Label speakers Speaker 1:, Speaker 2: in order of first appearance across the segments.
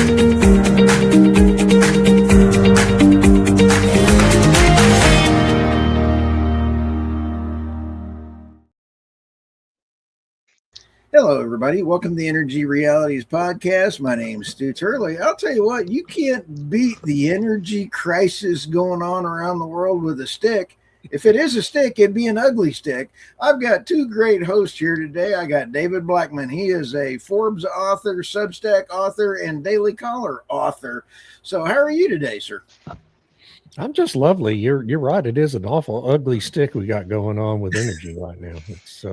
Speaker 1: Hello, everybody. Welcome to the Energy Realities Podcast. My name's Stu Turley. I'll tell you what, you can't beat the energy crisis going on around the world with a stick. If it is a stick, it'd be an ugly stick. I've got two great hosts here today. I got David Blackmon. He is a Forbes author, Substack author, and Daily Caller author. So how are you today, sir?
Speaker 2: I'm just lovely. You're right. It is an awful ugly stick we got going on with energy right now. It's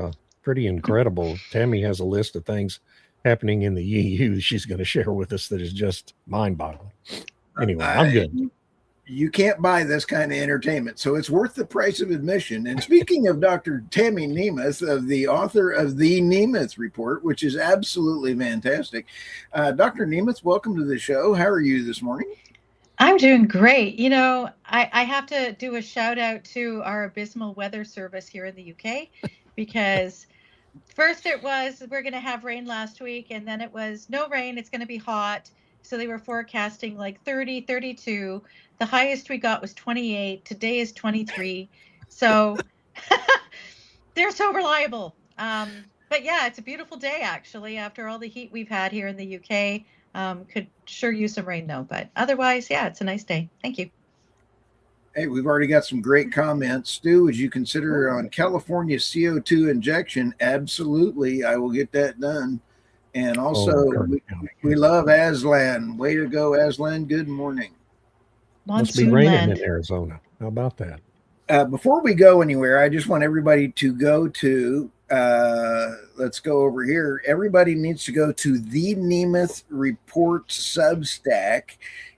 Speaker 2: pretty incredible. Tammy has a list of things happening in the EU she's going to share with us that is just mind-boggling. Anyway, I'm good.
Speaker 1: You can't buy this kind of entertainment, so it's worth the price of admission. And speaking of Dr. Tammy Nemeth, the author of the Nemeth Report, which is absolutely fantastic. Dr. Nemeth, welcome to the show. How are you this morning?
Speaker 3: I'm doing great. You know, I have to do a shout out to our abysmal weather service here in the UK, because first it was, we're going to have rain last week, and then it was no rain, it's going to be hot. So they were forecasting like 30, 32. The highest we got was 28. Today is 23. So they're so reliable. But yeah, it's a beautiful day, actually, after all the heat we've had here in the UK. Could sure use some rain, though. But otherwise, yeah, it's a nice day. Thank you.
Speaker 1: Hey, we've already got some great comments. Stu, would you consider on California CO2 injection? Absolutely. I will get that done. And also, we love Aslan. Way to go, Aslan. Good morning.
Speaker 2: Must be raining in Arizona. How about that?
Speaker 1: Before we go anywhere, I just want everybody to go to, let's go over here. Everybody needs to go to the Nemeth Report Substack.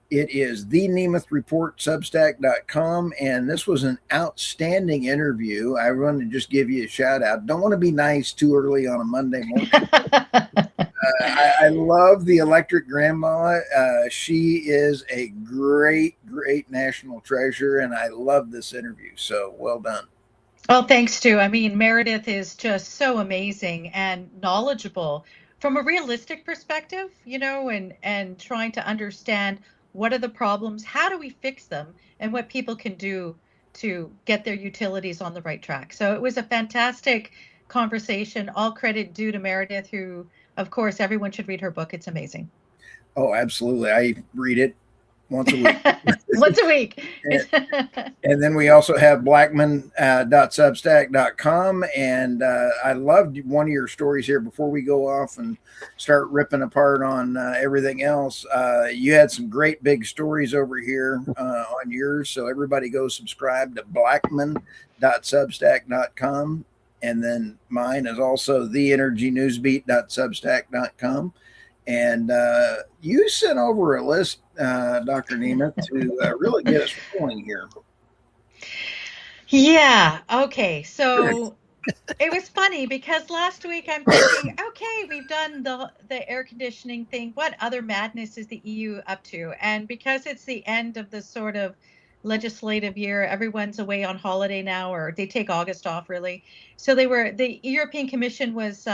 Speaker 1: It is thenemethreportsubstack.com, and this was an outstanding interview. I want to just give you a shout out. Don't want to be nice too early on a Monday morning. I love the electric grandma. She is a great national treasure, and I love this interview. So well done.
Speaker 3: Well, thanks, Stu. I mean, Meredith is just so amazing and knowledgeable from a realistic perspective, you know, and trying to understand what are the problems, how do we fix them, and what people can do to get their utilities on the right track. So it was a fantastic conversation. All credit due to Meredith, who, of course, everyone should read her book. It's amazing.
Speaker 1: Oh, absolutely. I read it once a week.
Speaker 3: Once a week.
Speaker 1: And then we also have blackmon.substack.com. And I loved one of your stories here before we go off and start ripping apart on everything else. You had some great big stories over here on yours. So everybody go subscribe to blackmon.substack.com. And then mine is also theenergynewsbeat.substack.com. And you sent over a list, Dr. Nemeth, to really get us going here.
Speaker 3: Yeah. Okay. So it was funny because last week I'm thinking, okay, we've done the air conditioning thing. What other madness is the EU up to? And because it's the end of the sort of legislative year, everyone's away on holiday now, or they take August off, really. So the European Commission was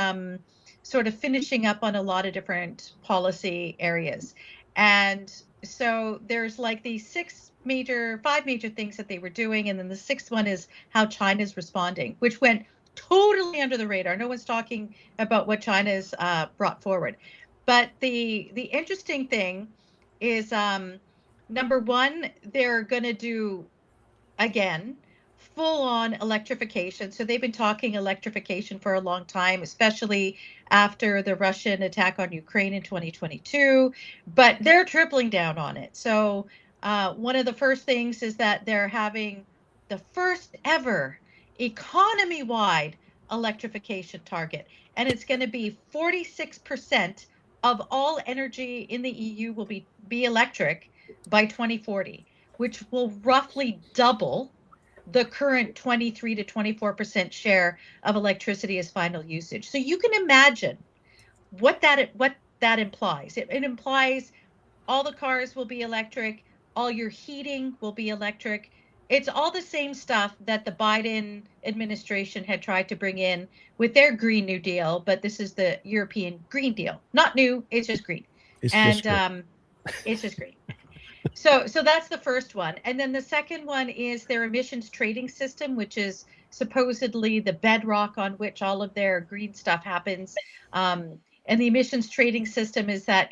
Speaker 3: sort of finishing up on a lot of different policy areas. And so there's like these five major things that they were doing. And then the sixth one is how China's responding, which went totally under the radar. No one's talking about what China's brought forward. But the interesting thing is, number one, they're going to do, again, full-on electrification. So they've been talking electrification for a long time, especially after the Russian attack on Ukraine in 2022, but they're tripling down on it. So one of the first things is that they're having the first ever economy-wide electrification target, and it's going to be 46% of all energy in the EU will be electric by 2040, which will roughly double the current 23 to 24% share of electricity as final usage. So you can imagine what that implies. It implies all the cars will be electric, all your heating will be electric. It's all the same stuff that the Biden administration had tried to bring in with their Green New Deal, but this is the European Green Deal. Not new, it's just green. It's just green. So that's the first one. And then the second one is their emissions trading system, which is supposedly the bedrock on which all of their green stuff happens. And the emissions trading system is that,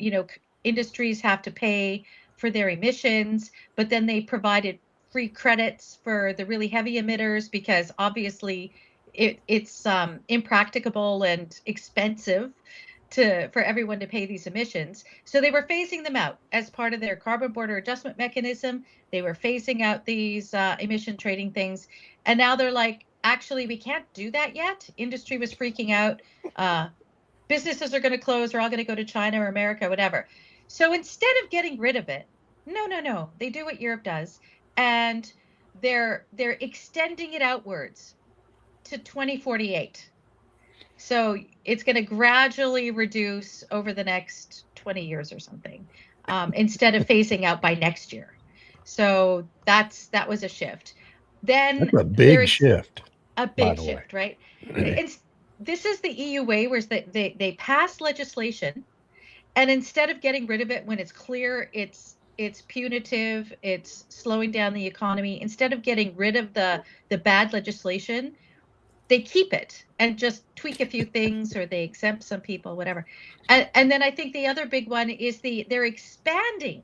Speaker 3: industries have to pay for their emissions, but then they provided free credits for the really heavy emitters because obviously it's impracticable and expensive for everyone to pay these emissions. So they were phasing them out as part of their carbon border adjustment mechanism. They were phasing out these emission trading things. And now they're like, actually, we can't do that yet. Industry was freaking out. Businesses are going to close. They're all going to go to China or America, whatever. So instead of getting rid of it, no. They do what Europe does. And they're extending it outwards to 2048. So it's going to gradually reduce over the next 20 years or something, instead of phasing out by next year. So that was a shift. Then
Speaker 2: That's a big shift.
Speaker 3: A big shift, right? This is the EU way, where they pass legislation, and instead of getting rid of it when it's clear it's punitive, it's slowing down the economy, instead of getting rid of the bad legislation, they keep it and just tweak a few things, or they exempt some people, whatever. And then I think the other big one is they're expanding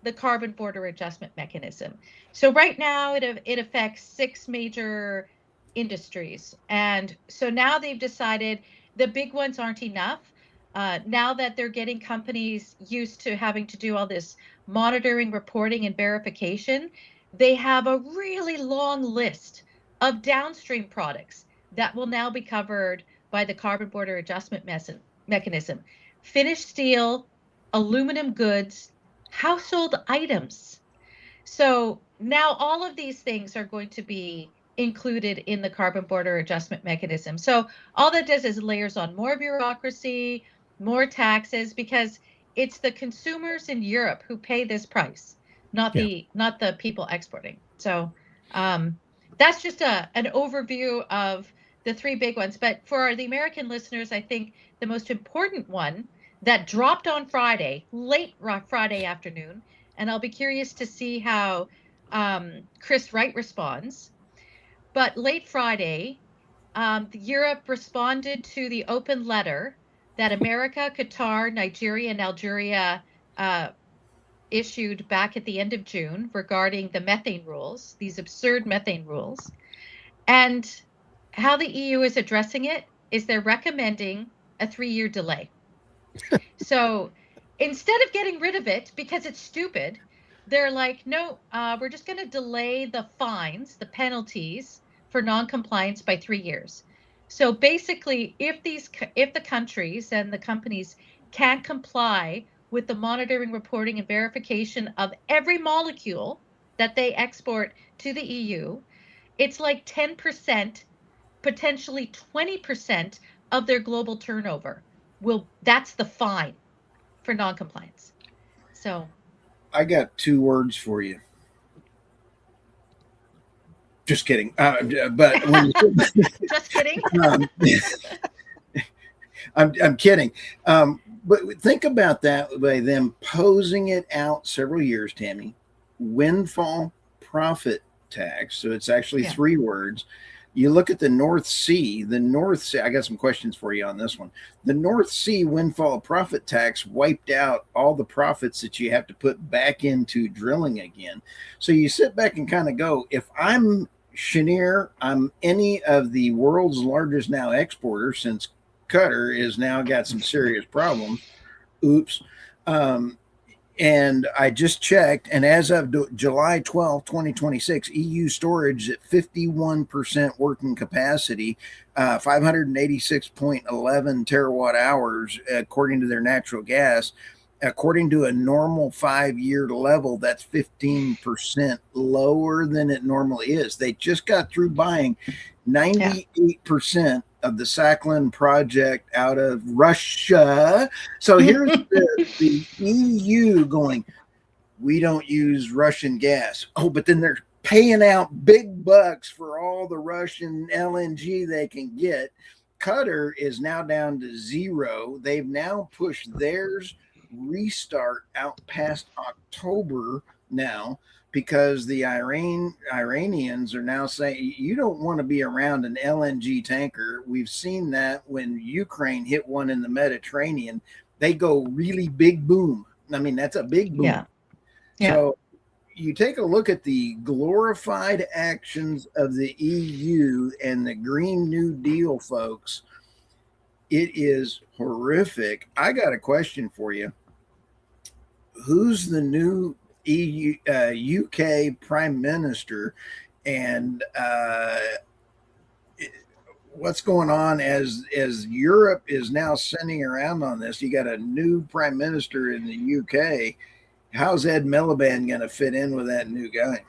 Speaker 3: the carbon border adjustment mechanism. So right now it affects 6 major industries. And so now they've decided the big ones aren't enough. Now that they're getting companies used to having to do all this monitoring, reporting, and verification, they have a really long list of downstream products that will now be covered by the carbon border adjustment mechanism. Finished steel, aluminum goods, household items. So now all of these things are going to be included in the carbon border adjustment mechanism. So all that does is layers on more bureaucracy, more taxes, because it's the consumers in Europe who pay this price, not the people exporting. So that's just an overview of the 3 big ones. But for the American listeners, I think the most important one that dropped on Friday, late Friday afternoon, and I'll be curious to see how Chris Wright responds. But late Friday, Europe responded to the open letter that America, Qatar, Nigeria, and Algeria issued back at the end of June regarding the methane rules, these absurd methane rules. And how the EU is addressing it is they're recommending a 3-year delay. So instead of getting rid of it because it's stupid, they're like, no, we're just going to delay the fines, the penalties for noncompliance by 3 years. So basically, if the countries and the companies can't comply with the monitoring, reporting, and verification of every molecule that they export to the EU, it's like 10%, potentially 20% of their global turnover. That's the fine for noncompliance. So
Speaker 1: I got 2 words for you. Just kidding. But when
Speaker 3: just kidding.
Speaker 1: I'm kidding. But think about that by them posing it out several years, Tammy. Windfall profit tax. So it's actually 3 words. You look at the North Sea, I got some questions for you on this one. The North Sea windfall profit tax wiped out all the profits that you have to put back into drilling again. So you sit back and kind of go, if I'm Cheniere, I'm any of the world's largest now exporter, since Qatar is now got some serious problems. Oops. And I just checked, and as of July 12, 2026, EU storage at 51% working capacity, 586.11 terawatt hours, according to their natural gas. According to a normal 5-year level, that's 15% lower than it normally is. They just got through buying 98% of the Sakhalin project out of Russia. So here's the EU going, we don't use Russian gas. Oh, but then they're paying out big bucks for all the Russian LNG they can get. Qatar is now down to 0. They've now pushed theirs restart out past October now, because the Iranians are now saying you don't want to be around an LNG tanker. We've seen that when Ukraine hit one in the Mediterranean, they go really big boom. I mean, that's a big boom.
Speaker 3: Yeah.
Speaker 1: So you take a look at the glorified actions of the EU and the Green New Deal folks. It is horrific. I got a question for you. Who's the new UK Prime Minister, and what's going on as Europe is now sending around on this? You got a new Prime Minister in the UK. How's Ed Miliband going to fit in with that new guy?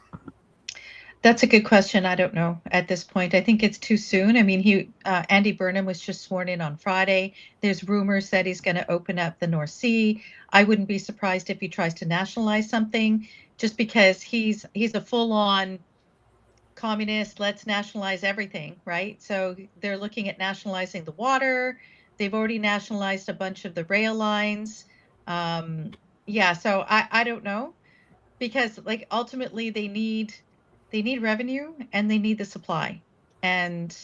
Speaker 3: That's a good question. I don't know at this point. I think it's too soon. I mean, Andy Burnham was just sworn in on Friday. There's rumors that he's going to open up the North Sea. I wouldn't be surprised if he tries to nationalize something, just because he's a full-on communist. Let's nationalize everything, right? So they're looking at nationalizing the water. They've already nationalized a bunch of the rail lines. So I don't know, because like ultimately they need revenue and they need the supply, and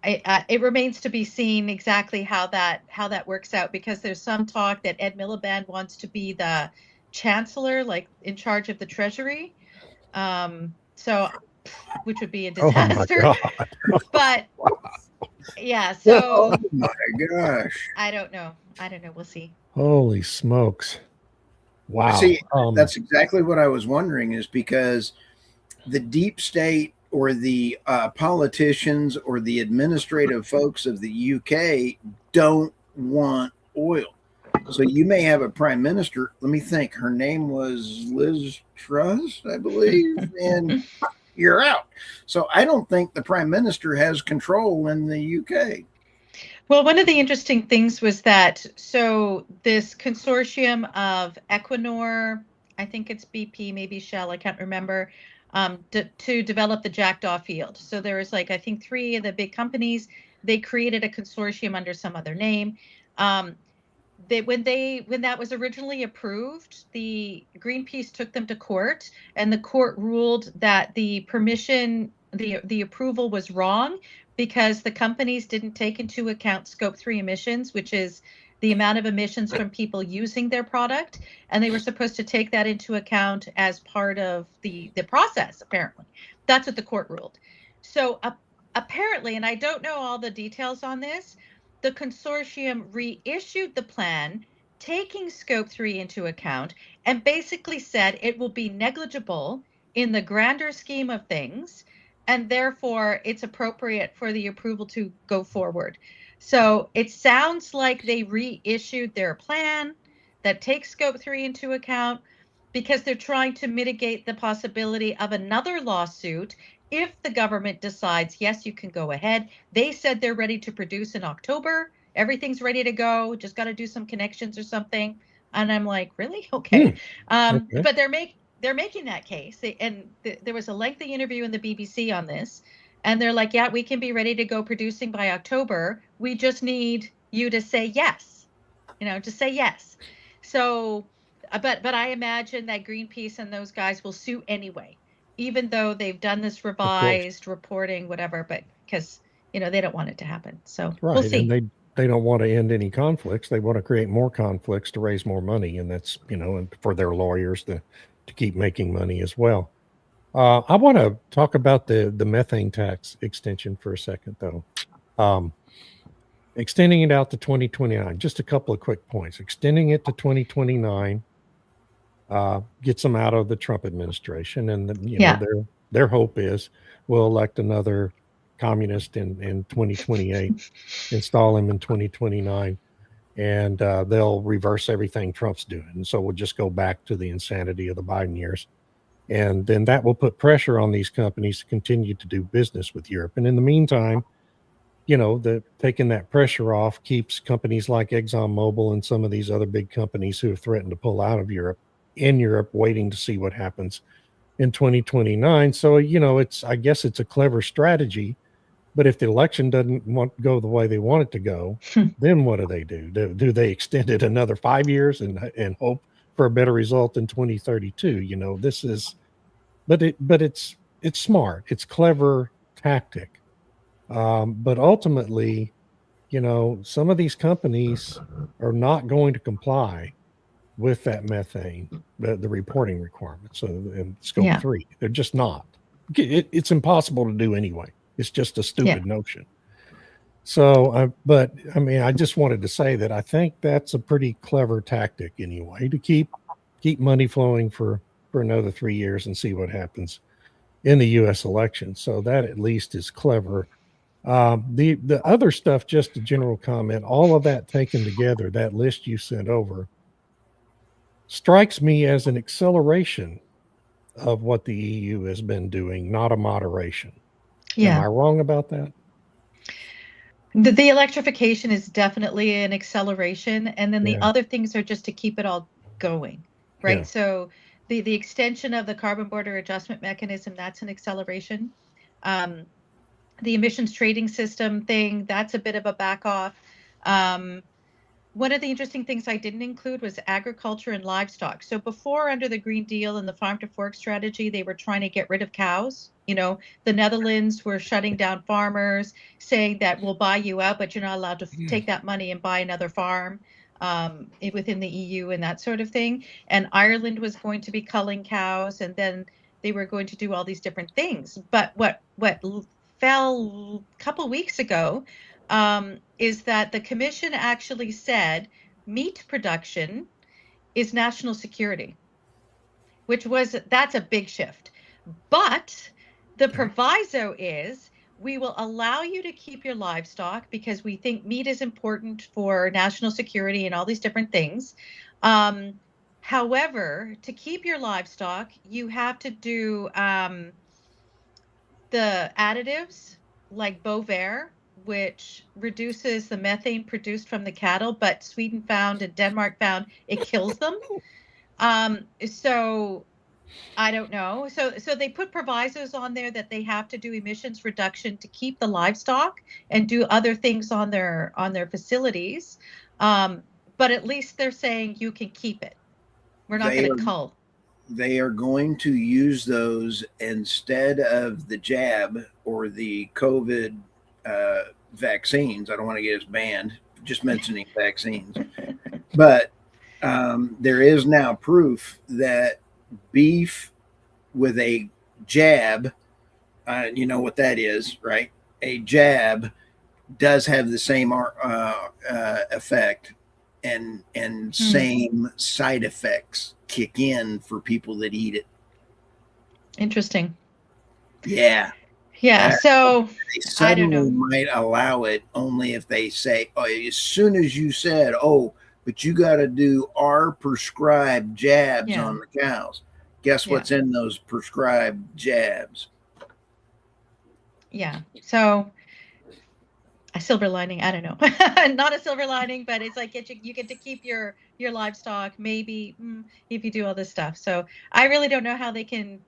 Speaker 3: it remains to be seen exactly how that works out, because there's some talk that Ed Miliband wants to be the chancellor, like in charge of the treasury, which would be a disaster.
Speaker 2: Oh my God.
Speaker 3: But yeah, so
Speaker 1: oh my gosh,
Speaker 3: I don't know, we'll see.
Speaker 2: Holy smokes. Wow.
Speaker 1: See, that's exactly what I was wondering, is because the deep state or the politicians or the administrative folks of the UK don't want oil. So you may have a prime minister. Let me think. Her name was Liz Truss, I believe, and you're out. So I don't think the prime minister has control in the UK.
Speaker 3: Well, one of the interesting things was that, so this consortium of Equinor, I think it's BP, maybe Shell, I can't remember, to develop the Jackdaw field. So there was like, I think 3 of the big companies, they created a consortium under some other name. When that was originally approved, the Greenpeace took them to court, and the court ruled that the permission, the approval was wrong, because the companies didn't take into account scope 3 emissions, which is the amount of emissions from people using their product, and they were supposed to take that into account as part of the process. Apparently, that's what the court ruled. So apparently, and I don't know all the details on this, the consortium reissued the plan, taking scope 3 into account, and basically said it will be negligible in the grander scheme of things, and therefore it's appropriate for the approval to go forward. So it sounds like they reissued their plan that takes scope 3 into account, because they're trying to mitigate the possibility of another lawsuit if the government decides, yes, you can go ahead. They said they're ready to produce in October. Everything's ready to go. Just got to do some connections or something. And I'm like, really? Okay.
Speaker 2: Okay.
Speaker 3: But they're making that case. There was a lengthy interview in the BBC on this, and they're like, yeah, we can be ready to go producing by October. We just need you to say yes, just say yes. So, but I imagine that Greenpeace and those guys will sue anyway, even though they've done this revised reporting, whatever, but because, they don't want it to happen. So we'll see.
Speaker 2: And they don't want to end any conflicts. They want to create more conflicts to raise more money. And that's, and for their lawyers to keep making money as well. I want to talk about the methane tax extension for a second, though. Extending it out to 2029, just a couple of quick points. Extending it to 2029 gets them out of the Trump administration. And, their hope is we'll elect another communist in 2028, install him in 2029, and they'll reverse everything Trump's doing. And so we'll just go back to the insanity of the Biden years. And then that will put pressure on these companies to continue to do business with Europe. And in the meantime, taking that pressure off keeps companies like ExxonMobil and some of these other big companies who have threatened to pull out of Europe, waiting to see what happens in 2029. So, I guess it's a clever strategy But if the election doesn't go the way they want it to go, then what do? Do they extend it another 5 years and hope for a better result in 2032? You know, this is, but it's smart. It's clever tactic. But ultimately, you know, some of these companies are not going to comply with that methane, the reporting requirements in scope
Speaker 3: Yeah.
Speaker 2: 3. They're just not. It's impossible to do anyway. It's just a stupid notion. So, but I mean, I just wanted to say that I think that's a pretty clever tactic anyway, to keep money flowing for another 3 years and see what happens in the U.S. election. So that at least is clever. The other stuff, just a general comment, all of that taken together, that list you sent over, strikes me as an acceleration of what the EU has been doing, not a moderation.
Speaker 3: Yeah.
Speaker 2: Am I wrong about that?
Speaker 3: The electrification is definitely an acceleration. And then the other things are just to keep it all going, right?
Speaker 2: Yeah.
Speaker 3: So the extension of the carbon border adjustment mechanism, that's an acceleration. The emissions trading system thing, that's a bit of a back off. One of the interesting things I didn't include was agriculture and livestock. So before, under the Green Deal and the farm to fork strategy, they were trying to get rid of cows. You know, the Netherlands were shutting down farmers, saying that we'll buy you out, but you're not allowed to take that money and buy another farm within the EU and that sort of thing. And Ireland was going to be culling cows, and then they were going to do all these different things. But what fell a couple weeks ago is that the commission actually said meat production is national security, that's a big shift. But the proviso is we will allow you to keep your livestock because we think meat is important for national security and all these different things. However, to keep your livestock, you have to do the additives like Bovaer, which reduces the methane produced from the cattle, but Sweden found and Denmark found it kills them. So I don't know. So they put provisos on there that they have to do emissions reduction to keep the livestock and do other things on their facilities. But at least they're saying you can keep it. We're not going to cull.
Speaker 1: They are going to use those instead of the jab or the COVID vaccines. I don't want to get us banned just mentioning vaccines, but there is now proof that beef with a jab, you know what that is, right? A jab does have the same effect and same side effects kick in for people that eat it.
Speaker 3: Interesting.
Speaker 1: Yeah.
Speaker 3: So
Speaker 1: they suddenly might allow it only if they say, oh, as soon as you said, oh, but you got to do our prescribed jabs on the cows. Guess what's in those prescribed jabs?
Speaker 3: Yeah. So a silver lining, I don't know. Not a silver lining, but it's like you get to keep your livestock maybe if you do all this stuff. So I really don't know how they can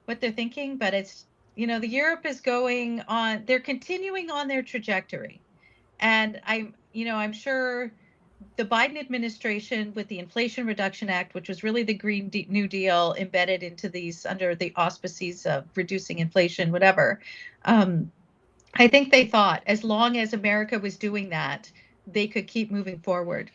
Speaker 3: what they're thinking, but it's, you know, the Europe is going on, they're continuing on their trajectory. And I'm sure the Biden administration with the Inflation Reduction Act, which was really the Green New Deal embedded into these under the auspices of reducing inflation, whatever. I think they thought as long as America was doing that, they could keep moving forward.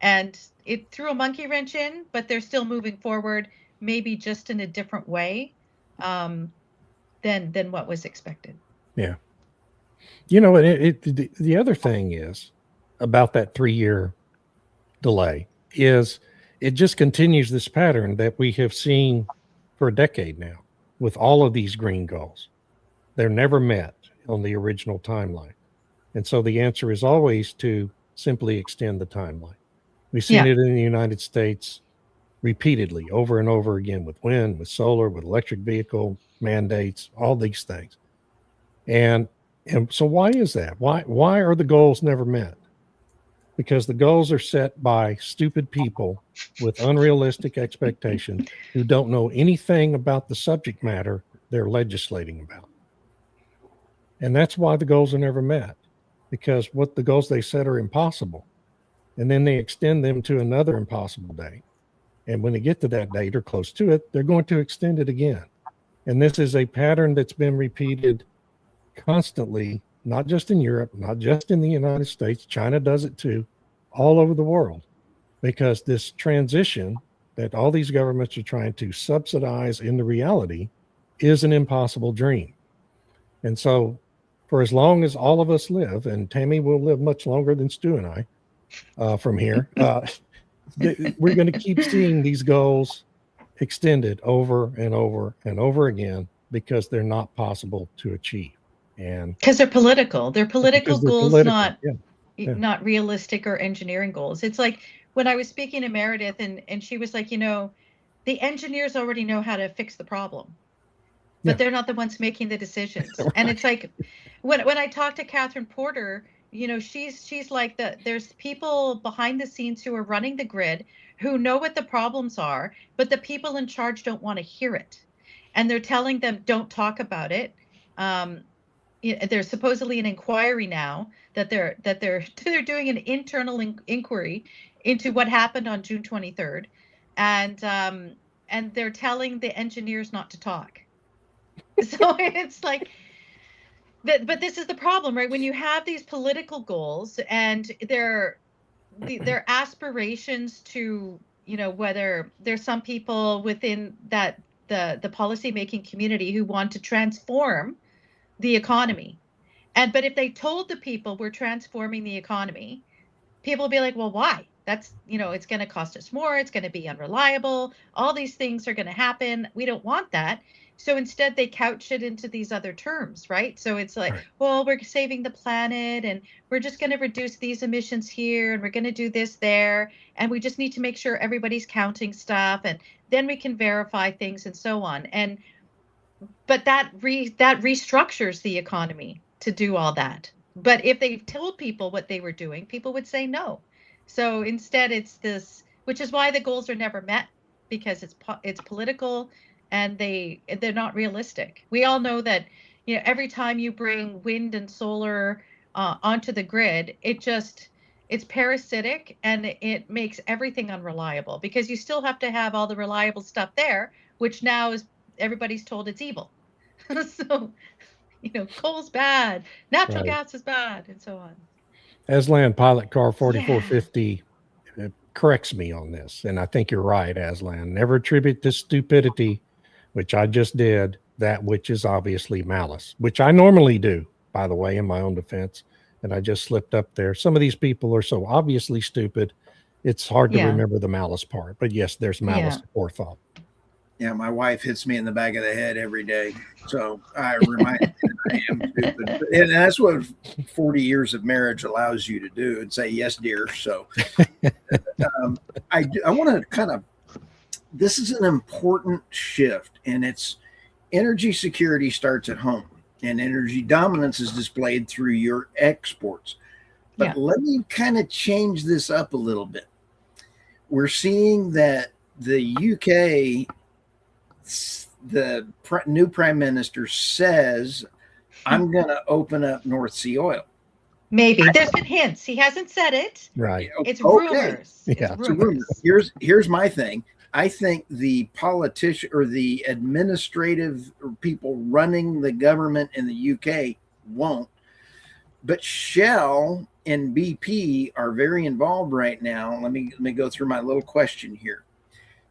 Speaker 3: And it threw a monkey wrench in, but they're still moving forward, maybe just in a different way than what was expected.
Speaker 2: Yeah. You know, the other thing is about that 3-year delay is it just continues this pattern that we have seen for a decade now with all of these green goals. They're never met on the original timeline. And so the answer is always to simply extend the timeline. We've seen it in the United States repeatedly over and over again with wind, with solar, with electric vehicle mandates, all these things. And so why is that? Why are the goals never met? Because the goals are set by stupid people with unrealistic expectations who don't know anything about the subject matter they're legislating about. And that's why the goals are never met, because what the goals they set are impossible. And then they extend them to another impossible date. And when they get to that date or close to it, they're going to extend it again. And this is a pattern that's been repeated constantly, not just in Europe, not just in the United States. China does it too, all over the world, because this transition that all these governments are trying to subsidize into reality is an impossible dream. And so for as long as all of us live, and Tammy will live much longer than Stu and I from here, we're going to keep seeing these goals extended over and over and over again because they're not possible to achieve. And
Speaker 3: because they're political. They're political goals,
Speaker 2: political.
Speaker 3: not realistic or engineering goals. It's like when I was speaking to Meredith and she was like, the engineers already know how to fix the problem, but they're not the ones making the decisions. Right. And it's like when I talk to Catherine Porter, she's like there's people behind the scenes who are running the grid who know what the problems are, but the people in charge don't want to hear it. And they're telling them, don't talk about it. There's supposedly an inquiry now that they're doing an internal inquiry into what happened on June 23rd. And they're telling the engineers not to talk. So it's like, but this is the problem, right? When you have these political goals and their aspirations to, whether there's some people within that the policymaking community who want to transform the economy. But if they told the people we're transforming the economy, people will be like, well, why? That's, it's going to cost us more. It's going to be unreliable. All these things are going to happen. We don't want that. So instead they couch it into these other terms, right? So it's like, well, we're saving the planet and we're just going to reduce these emissions here and we're going to do this there. And we just need to make sure everybody's counting stuff and then we can verify things and so on. But that restructures the economy to do all that. But if they told people what they were doing, people would say no. So instead it's this, which is why the goals are never met, because it's political and they're not realistic. We all know that, every time you bring wind and solar onto the grid, it's parasitic and it makes everything unreliable, because you still have to have all the reliable stuff there, which now is everybody's told it's evil. So, coal's bad, natural gas is bad, and so on.
Speaker 2: Aslan Pilot Car 4450 corrects me on this, and I think you're right, Aslan. Never attribute to stupidity, which I just did, that which is obviously malice, which I normally do, by the way, in my own defense, and I just slipped up there. Some of these people are so obviously stupid, it's hard to remember the malice part. But yes, there's malice forethought.
Speaker 1: Yeah, my wife hits me in the back of the head every day. So I remind her that I am stupid. And that's what 40 years of marriage allows you to do, and say, yes, dear. So I want to kind of, this is an important shift, and it's energy security starts at home, and energy dominance is displayed through your exports. But let me kind of change this up a little bit. We're seeing that the UK, the new prime minister says, I'm going to open up North Sea oil.
Speaker 3: Maybe. There's been hints. He hasn't said it.
Speaker 2: Right.
Speaker 3: It's rumors.
Speaker 2: Yeah.
Speaker 3: It's rumors.
Speaker 1: Here's my thing. I think the politician or the administrative people running the government in the UK won't. But Shell and BP are very involved right now. Let me go through my little question here.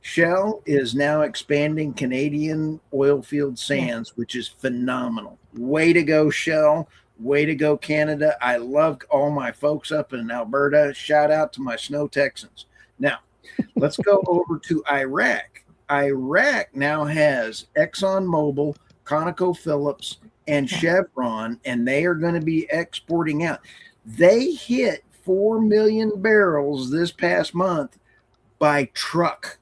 Speaker 1: Shell is now expanding Canadian oil field sands, which is phenomenal. Way to go, Shell. Way to go, Canada. I love all my folks up in Alberta. Shout out to my Snow Texans. Now, let's go over to Iraq. Iraq now has ExxonMobil, ConocoPhillips, and Chevron, and they are going to be exporting out. They hit 4 million barrels this past month by truck.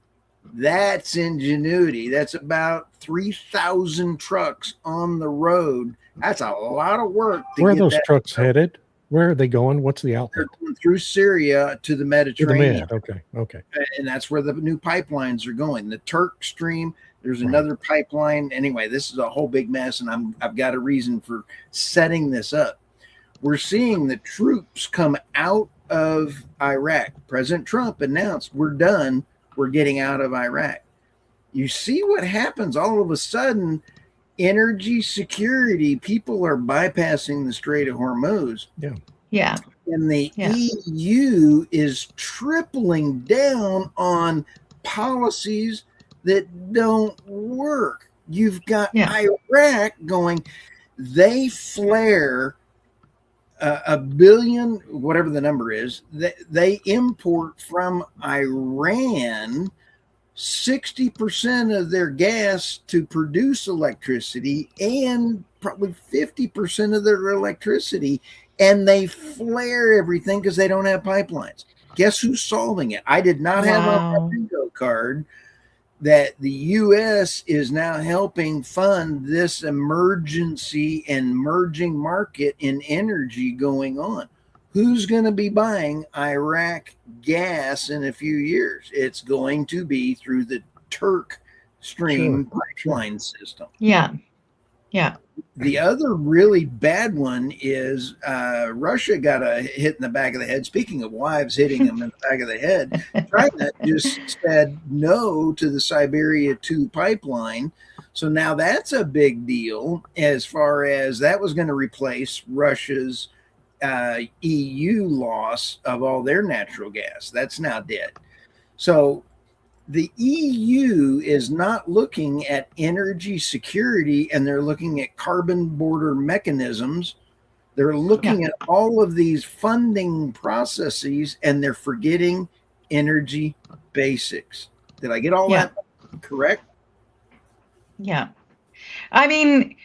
Speaker 1: That's ingenuity. That's about 3,000 trucks on the road. That's a lot of work.
Speaker 2: Where are those trucks headed? Where are they going? What's the outlet?
Speaker 1: They're going through Syria to the Mediterranean.
Speaker 2: Okay.
Speaker 1: And that's where the new pipelines are going. The Turk Stream. There's
Speaker 2: Right.
Speaker 1: another pipeline. Anyway, this is a whole big mess, and I've got a reason for setting this up. We're seeing the troops come out of Iraq. President Trump announced, we're done. We're getting out of Iraq. You see what happens all of a sudden. Energy security, people are bypassing the Strait of Hormuz.
Speaker 3: Yeah.
Speaker 1: And the
Speaker 3: Yeah.
Speaker 1: EU is tripling down on policies that don't work. You've got Iraq going, they flare a billion, whatever the number is, they import from Iran 60% of their gas to produce electricity and probably 50% of their electricity, and they flare everything because they don't have pipelines. Guess who's solving it? I did not have on my bingo card that the U.S. is now helping fund this emergency and merging market in energy going on. Who's going to be buying Iraq gas in a few years? It's going to be through the Turk Stream pipeline system.
Speaker 3: Yeah. Yeah.
Speaker 1: The other really bad one is Russia got a hit in the back of the head. Speaking of wives hitting them in the back of the head, China just said no to the Siberia 2 pipeline. So now that's a big deal as far as that was going to replace Russia's EU loss of all their natural gas. That's now dead. So the EU is not looking at energy security, and they're looking at carbon border mechanisms. They're looking at all of these funding processes, and they're forgetting energy basics. Did I get all that correct?
Speaker 3: Yeah. I mean,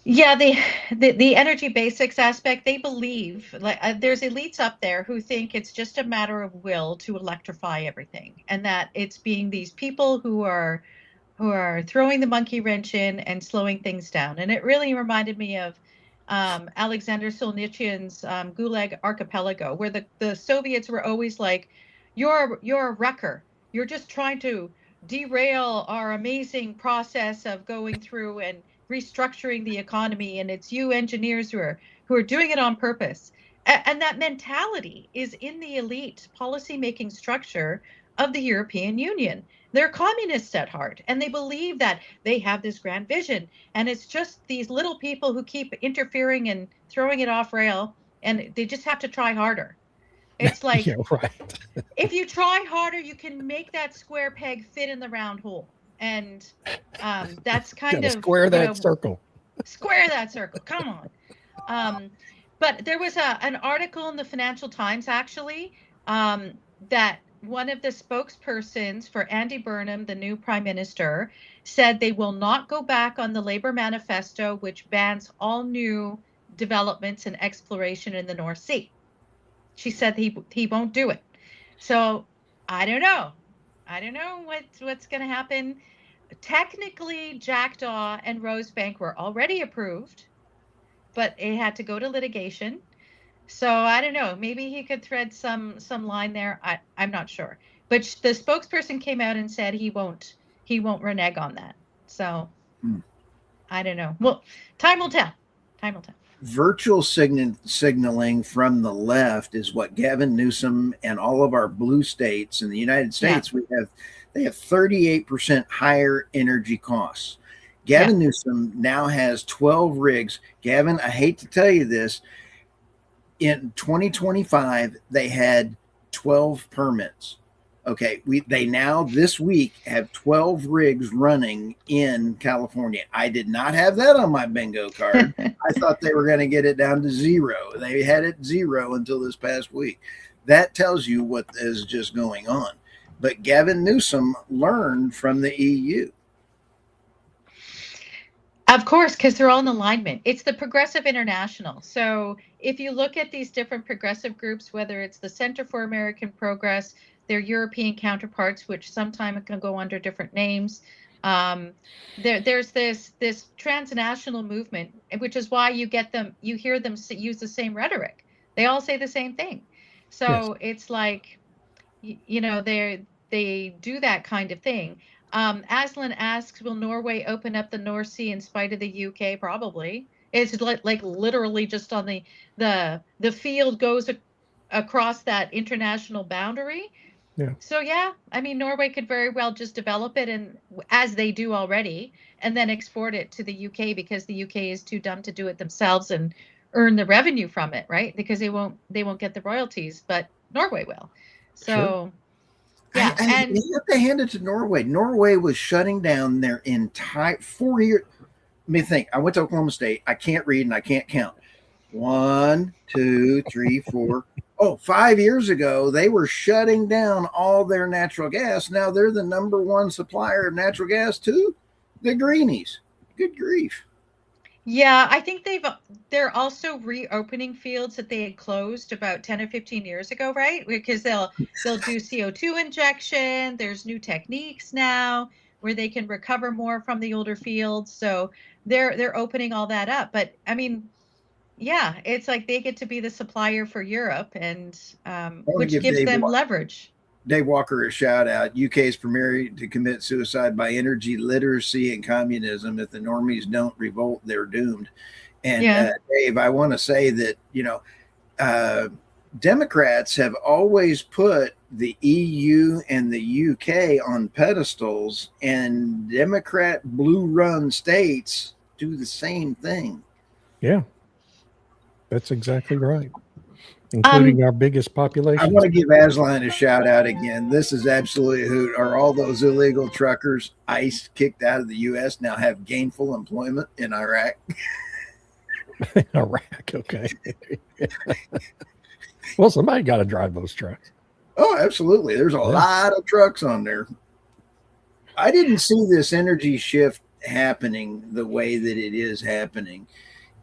Speaker 3: yeah, the energy basics aspect, they believe like there's elites up there who think it's just a matter of will to electrify everything, and that it's being these people who are throwing the monkey wrench in and slowing things down. And it really reminded me of Alexander Solzhenitsyn's Gulag Archipelago, where the Soviets were always like, you're a wrecker. You're just trying to derail our amazing process of going through and restructuring the economy, and it's you engineers who are doing it on purpose. And that mentality is in the elite policymaking structure of the European Union. They're communists at heart, and they believe that they have this grand vision, and it's just these little people who keep interfering and throwing it off rail, and they just have to try harder. It's like, if you try harder, you can make that square peg fit in the round hole. And that's kind of
Speaker 2: square that circle.
Speaker 3: Square that circle. Come on. But there was an article in the Financial Times, actually, that one of the spokespersons for Andy Burnham, the new prime minister, said they will not go back on the Labour manifesto, which bans all new developments and exploration in the North Sea. She said he won't do it. So I don't know. I don't know what's going to happen. Technically, Jackdaw and Rosebank were already approved, but it had to go to litigation. So I don't know. Maybe he could thread some line there. I'm not sure. But the spokesperson came out and said he won't renege on that. So I don't know. Well, time will tell. Time will tell.
Speaker 1: Virtual signaling from the left is what Gavin Newsom and all of our blue states in the United States, they have 38% higher energy costs. Gavin Newsom now has 12 rigs. Gavin, I hate to tell you this, in 2025, they had 12 permits. Okay, they now this week have 12 rigs running in California. I did not have that on my bingo card. I thought they were going to get it down to 0. They had it 0 until this past week. That tells you what is just going on. But Gavin Newsom learned from the EU.
Speaker 3: Of course, because they're all in alignment. It's the Progressive International. So if you look at these different progressive groups, whether it's the Center for American Progress, their European counterparts, which sometimes can go under different names, there's this transnational movement, which is why you hear them use the same rhetoric. They all say the same thing. So it's like, they do that kind of thing. Aslan asks, will Norway open up the North Sea in spite of the UK? Probably. It's like literally just on the field goes across that international boundary.
Speaker 2: Yeah.
Speaker 3: So yeah, I mean Norway could very well just develop it, and as they do already, and then export it to the UK because the UK is too dumb to do it themselves and earn the revenue from it, right? Because they won't get the royalties, but Norway will.
Speaker 2: Sure.
Speaker 3: So yeah,
Speaker 1: I
Speaker 3: and
Speaker 1: you have to hand it to Norway. Norway was shutting down their entire 4 year. Let me think. I went to Oklahoma State. I can't read and I can't count. 1, 2, 3, 4. Oh, 5 years ago, they were shutting down all their natural gas. Now they're the number one supplier of natural gas to the greenies. Good grief.
Speaker 3: yeah, I think they're also reopening fields that they had closed about 10 or 15 years ago, right? Because they'll do CO2 injection. There's new techniques now where they can recover more from the older fields. So they're opening all that up. But I mean, yeah, it's like they get to be the supplier for Europe, and
Speaker 1: I want to
Speaker 3: which
Speaker 1: give
Speaker 3: gives them leverage.
Speaker 1: Dave Walker a shout out. UK's premier to commit suicide by energy literacy and communism. If the normies don't revolt, they're doomed. And
Speaker 3: Yeah.
Speaker 1: Dave, I want to say that, uh, Democrats have always put the EU and the UK on pedestals, and Democrat blue run states do the same thing.
Speaker 2: Yeah. That's exactly right. Including our biggest
Speaker 1: I
Speaker 2: population.
Speaker 1: want to give Aslan a shout out again. This is absolutely a hoot. Are all those illegal truckers ICE kicked out of the U.S. now have gainful employment in Iraq?
Speaker 2: Iraq, okay. Well, somebody got to drive those trucks.
Speaker 1: Oh, absolutely. There's a lot of trucks on there. I didn't see this energy shift happening the way that it is happening.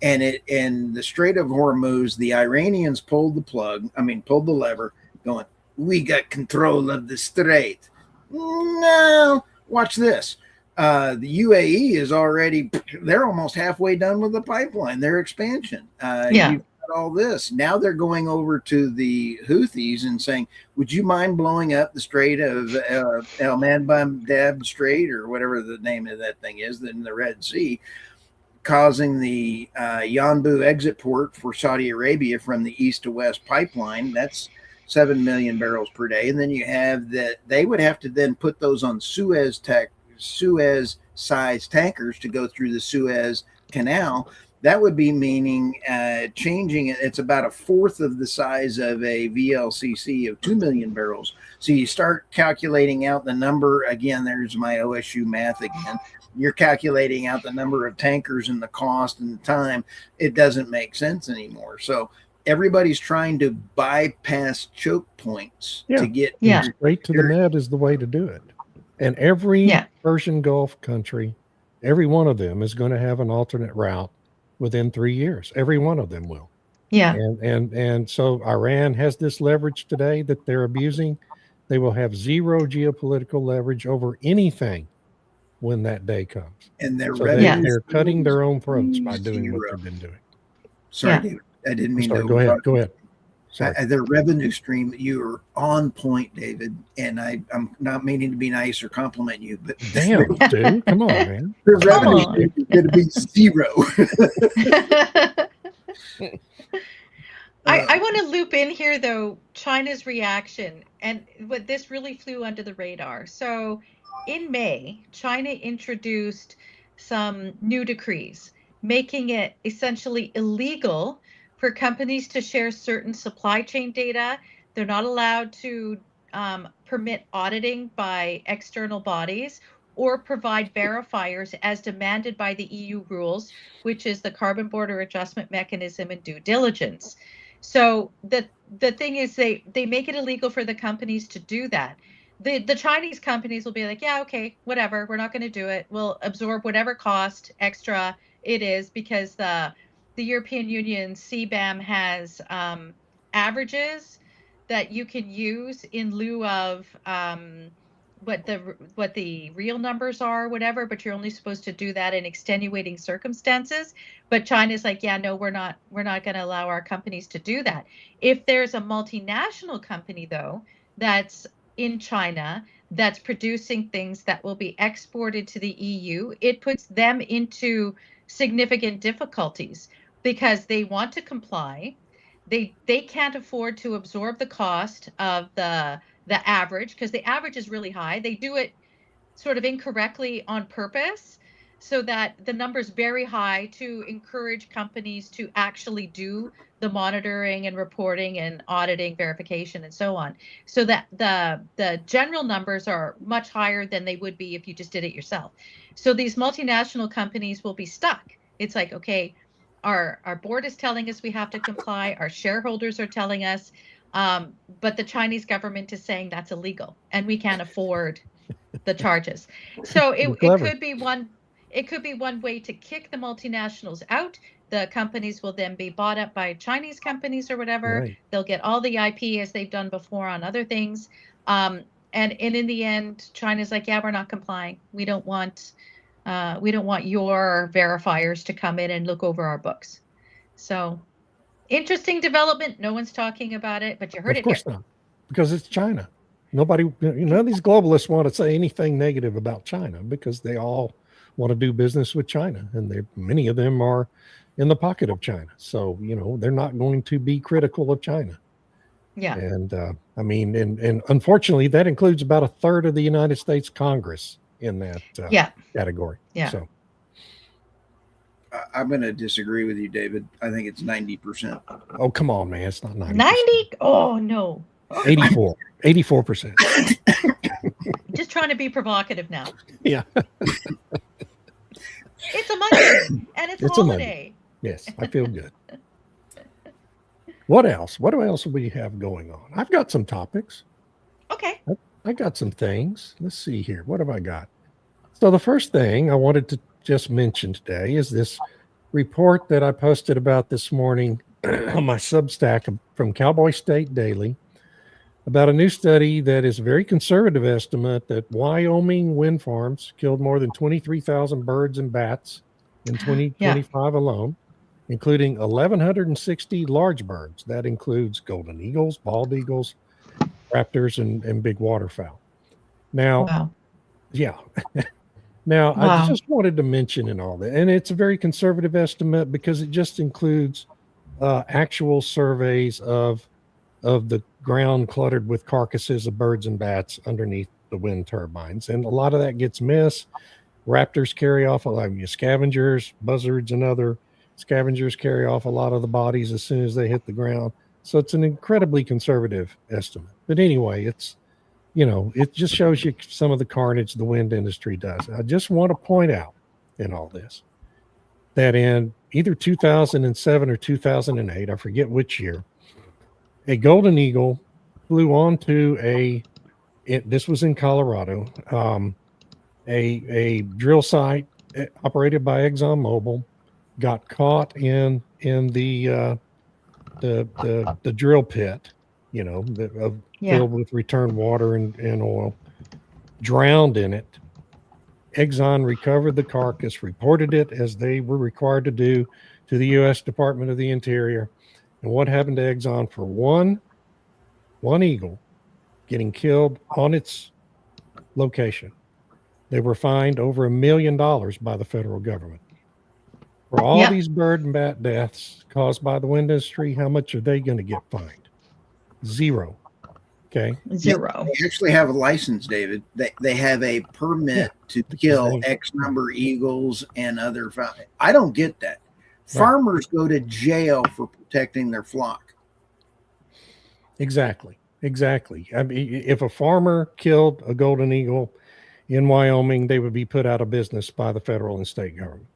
Speaker 1: And the Strait of Hormuz, the Iranians pulled the lever, going, we got control of the strait. No, watch this. The UAE is they're almost halfway done with the pipeline, their expansion.
Speaker 3: Yeah.
Speaker 1: You've got all this. Now they're going over to the Houthis and saying, would you mind blowing up the Strait of El Manbab Strait, or whatever the name of that thing is, in the Red Sea, causing the Yanbu exit port for Saudi Arabia from the east to west pipeline. That's 7 million barrels per day. And then you have that they would have to then put those on Suez sized tankers to go through the Suez Canal. That would be meaning changing it. It's about a fourth of the size of a VLCC of 2 million barrels. So you start calculating out the number. Again, there's my OSU math again. You're calculating out the number of tankers and the cost and the time. It doesn't make sense anymore. So everybody's trying to bypass choke points to get
Speaker 2: straight to the Med is the way to do it. And every Persian Gulf country, every one of them is going to have an alternate route within 3 years. Every one of them will.
Speaker 3: Yeah.
Speaker 2: And so Iran has this leverage today that they're abusing. They will have zero geopolitical leverage over anything when that day comes.
Speaker 1: And
Speaker 2: they're cutting their own throats by doing what they've been doing.
Speaker 1: Sorry, David, I didn't mean to.
Speaker 2: Go ahead.
Speaker 1: Their revenue stream, you're on point, David. And I'm not meaning to be nice or compliment you, but
Speaker 2: damn, dude, come on, man.
Speaker 1: Their revenue stream is going to be zero.
Speaker 3: I want to loop in here, though, China's reaction, and what this really flew under the radar. So in May, China introduced some new decrees, making it essentially illegal for companies to share certain supply chain data. They're not allowed to permit auditing by external bodies or provide verifiers as demanded by the EU rules, which is the Carbon Border Adjustment Mechanism and due diligence. So the thing is they make it illegal for the companies to do that. The Chinese companies will be like, yeah, okay, whatever, we're not going to do it. We'll absorb whatever cost extra it is, because the European Union CBAM has averages that you can use in lieu of what the real numbers are, whatever, but you're only supposed to do that in extenuating circumstances. But China's like, yeah, no, we're not going to allow our companies to do that. If there's a multinational company, though, that's in China that's producing things that will be exported to the EU, it puts them into significant difficulties because they want to comply. They can't afford to absorb the cost of the average, because the average is really high. They do it sort of incorrectly on purpose so that the number's very high to encourage companies to actually do the monitoring and reporting and auditing, verification, and so on, so that the general numbers are much higher than they would be if you just did it yourself. So these multinational companies will be stuck. It's like, okay, our board is telling us we have to comply, our shareholders are telling us, but the Chinese government is saying that's illegal and we can't afford the charges. So it could be one way to kick the multinationals out. The companies will then be bought up by Chinese companies or whatever.
Speaker 2: Right.
Speaker 3: They'll get all the IP as they've done before on other things. And in the end, China's like, yeah, we're not complying. We don't want your verifiers to come in and look over our books. So interesting development. No one's talking about it, but you heard
Speaker 2: Of
Speaker 3: it here.
Speaker 2: course not, because it's China. Nobody, none of these globalists want to say anything negative about China because they all want to do business with China, and many of them are in the pocket of China. So they're not going to be critical of China.
Speaker 3: Yeah.
Speaker 2: And I mean, and unfortunately, that includes about a third of the United States Congress in that category.
Speaker 3: Yeah.
Speaker 2: So
Speaker 1: I'm going to disagree with you, David. I think it's 90%.
Speaker 2: Oh, come on, man. It's not 90%.
Speaker 3: 90? Oh, no.
Speaker 2: 84%.
Speaker 3: Just trying to be provocative now.
Speaker 2: Yeah.
Speaker 3: It's a Monday and it's a holiday.
Speaker 2: Yes, I feel good. What else? What else do we have going on? I've got some topics.
Speaker 3: Okay.
Speaker 2: I got some things. Let's see here. What have I got? So the first thing I wanted to just mention today is this report that I posted about this morning on my Substack from Cowboy State Daily about a new study that is a very conservative estimate that Wyoming wind farms killed more than 23,000 birds and bats in 2025 alone, including 1,160 large birds. That includes golden eagles, bald eagles, raptors, and big waterfowl. Now, Now, I just wanted to mention in all that, and it's a very conservative estimate because it just includes actual surveys of the ground cluttered with carcasses of birds and bats underneath the wind turbines. And a lot of that gets missed. Raptors carry off a lot of scavengers, buzzards, and other scavengers carry off a lot of the bodies as soon as they hit the ground. So it's an incredibly conservative estimate. But anyway, it's it just shows you some of the carnage the wind industry does. I just want to point out in all this that in either 2007 or 2008, I forget which year, a golden eagle flew onto this was in Colorado, a drill site operated by ExxonMobil, got caught in the drill pit, filled with returned water and oil, drowned in it. Exxon recovered the carcass, reported it as they were required to do to the U.S. Department of the Interior. And what happened to Exxon for one eagle getting killed on its location? They were fined over $1 million by the federal government. For all these bird and bat deaths caused by the wind industry, how much are they going to get fined? Zero. Okay.
Speaker 3: Zero.
Speaker 1: They actually have a license, David. They have a permit to kill X number of eagles and other fowl. I don't get that. Farmers go to jail for protecting their flock.
Speaker 2: Exactly. I mean, if a farmer killed a golden eagle in Wyoming, they would be put out of business by the federal and state government.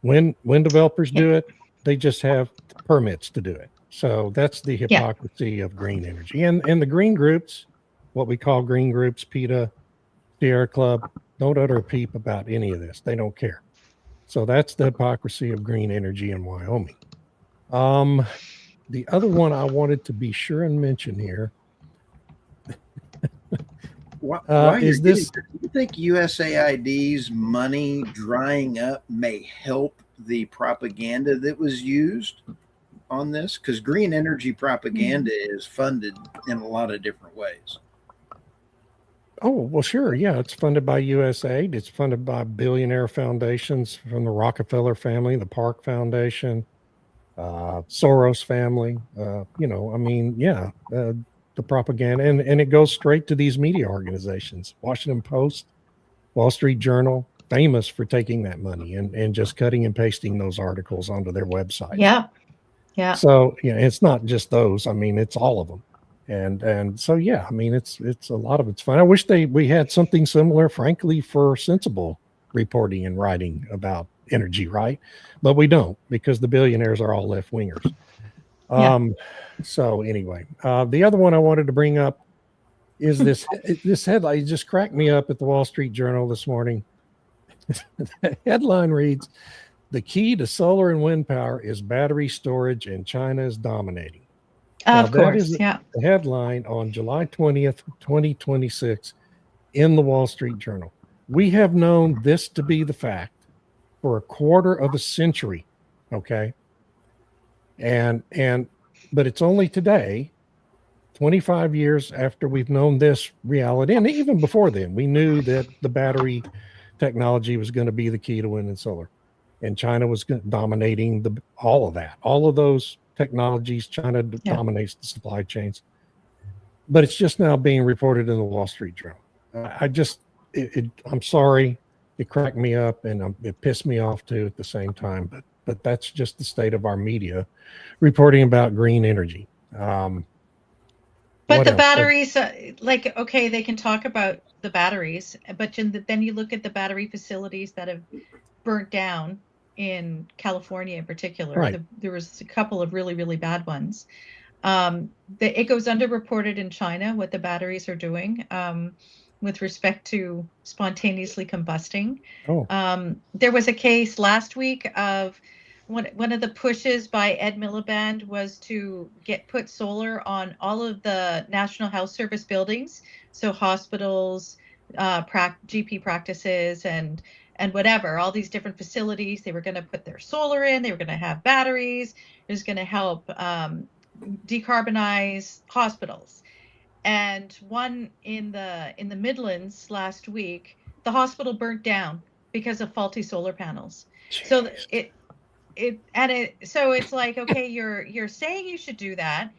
Speaker 2: When developers do it, they just have permits to do it. So that's the hypocrisy of green energy. And the green groups, what we call green groups, PETA, Sierra Club, don't utter a peep about any of this. They don't care. So that's the hypocrisy of green energy in Wyoming. The other one I wanted to be sure and mention here is this.
Speaker 1: Do you think USAID's money drying up may help the propaganda that was used on this? Because green energy propaganda is funded in a lot of different ways.
Speaker 2: Oh, well, sure. Yeah, it's funded by USAID. It's funded by billionaire foundations from the Rockefeller family, the Park Foundation, Soros family. I mean, yeah, the propaganda, and it goes straight to these media organizations. Washington Post, Wall Street Journal, famous for taking that money and just cutting and pasting those articles onto their websites.
Speaker 3: Yeah. Yeah.
Speaker 2: So it's not just those. I mean, it's all of them. And so yeah, I mean, it's a lot of it's fun. I wish we had something similar, frankly, for sensible reporting and writing about energy, right? But we don't, because the billionaires are all left wingers. So anyway, the other one I wanted to bring up is this headline. It just cracked me up at the Wall Street Journal this morning. The headline reads, "The key to solar and wind power is battery storage, and China is dominating."
Speaker 3: Of course,
Speaker 2: the headline on July 20th, 2026 in the Wall Street Journal. We have known this to be the fact for a quarter of a century, okay? But it's only today, 25 years after we've known this reality, and even before then, we knew that the battery technology was going to be the key to wind and solar, and China was dominating all of that, all of those technologies. China dominates the supply chains, but it's just now being reported in the Wall Street Journal. I'm sorry, it cracked me up, and it pissed me off too at the same time. But that's just the state of our media reporting about green energy.
Speaker 3: But the batteries, okay, they can talk about the batteries, but then you look at the battery facilities that have burnt down in California in particular.
Speaker 2: Right.
Speaker 3: There was a couple of really, really bad ones. It goes underreported in China what the batteries are doing with respect to spontaneously combusting. There was a case last week of one of the pushes by Ed Miliband was to put solar on all of the National Health Service buildings, so hospitals, GP practices, and whatever, all these different facilities. They were going to put their solar in. They were going to have batteries. It was going to help decarbonize hospitals. And one in the Midlands last week, the hospital burnt down because of faulty solar panels.
Speaker 2: Jeez.
Speaker 3: So so it's like, okay, you're saying you should do that,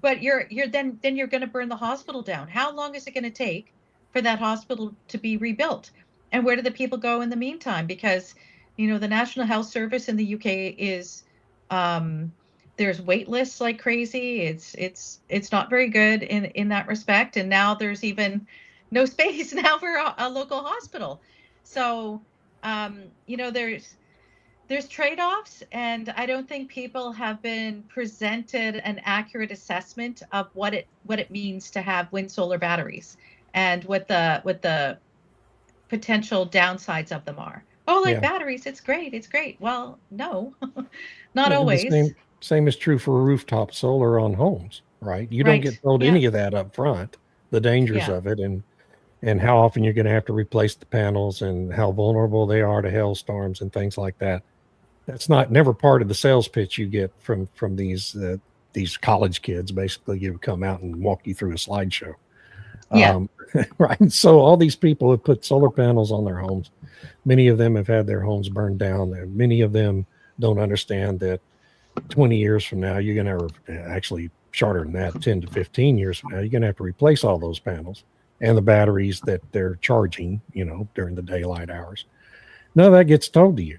Speaker 3: but you're then you're going to burn the hospital down. How long is it going to take for that hospital to be rebuilt? And where do the people go in the meantime? Because the National Health Service in the UK is there's wait lists like crazy. It's not very good in that respect. And now there's even no space now for a local hospital. So there's trade-offs, and I don't think people have been presented an accurate assessment of what it means to have wind solar batteries and what the potential downsides of them are. Batteries, it's great. Well, no, not always.
Speaker 2: The same is true for rooftop solar on homes, right? You don't get told any of that up front, the dangers of it, and how often you're going to have to replace the panels and how vulnerable they are to hailstorms and things like that. That's never part of the sales pitch you get from these college kids. Basically, you come out and walk you through a slideshow. Right. So all these people have put solar panels on their homes. Many of them have had their homes burned down. Many of them don't understand that 20 years from now, you're going to actually shorter than that, 10 to 15 years from now, you're going to have to replace all those panels and the batteries that they're charging, during the daylight hours. None of that gets told to you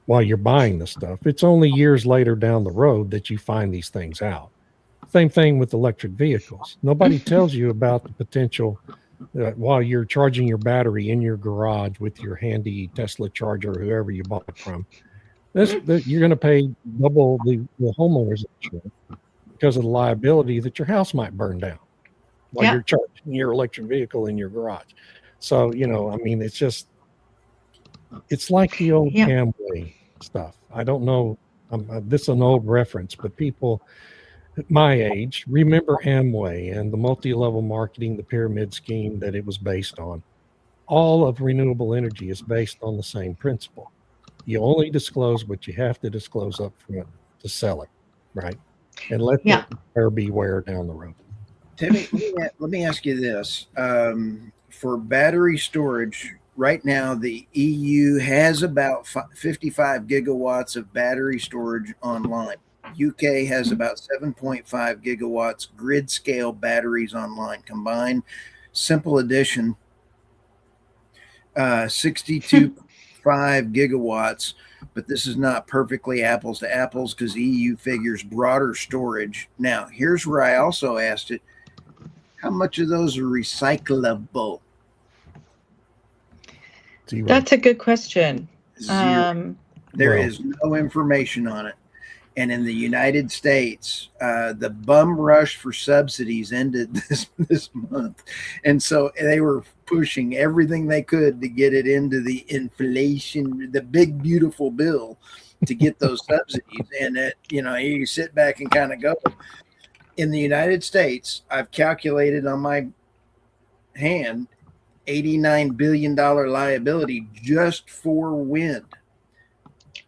Speaker 2: while you're buying the stuff. It's only years later down the road that you find these things out. Same thing with electric vehicles. Nobody tells you about the potential while you're charging your battery in your garage with your handy Tesla charger, or whoever you bought it from. You're going to pay double the homeowner's insurance because of the liability that your house might burn down while you're charging your electric vehicle in your garage. So, it's like the old Amway stuff. I don't know. This is an old reference, but people at my age remember Amway and the multi-level marketing, the pyramid scheme that it was based on. All of renewable energy is based on the same principle. You only disclose what you have to disclose up front to sell it, right? And let the buyer beware down the road.
Speaker 1: Tammy, let me ask you this. for battery storage, right now the EU has about 55 gigawatts of battery storage online. UK has about 7.5 gigawatts grid scale batteries online combined. Simple addition, 62.5 gigawatts, but this is not perfectly apples to apples because EU figures broader storage. Now, here's where I also asked it, how much of those are recyclable?
Speaker 2: Zero.
Speaker 3: That's a good question.
Speaker 1: Zero. There is no information on it. And in the United States, the bum rush for subsidies ended this month. And so they were pushing everything they could to get it into the inflation, the big, beautiful bill to get those subsidies. And you sit back and kind of go, in the United States, I've calculated on my hand $89 billion liability just for wind.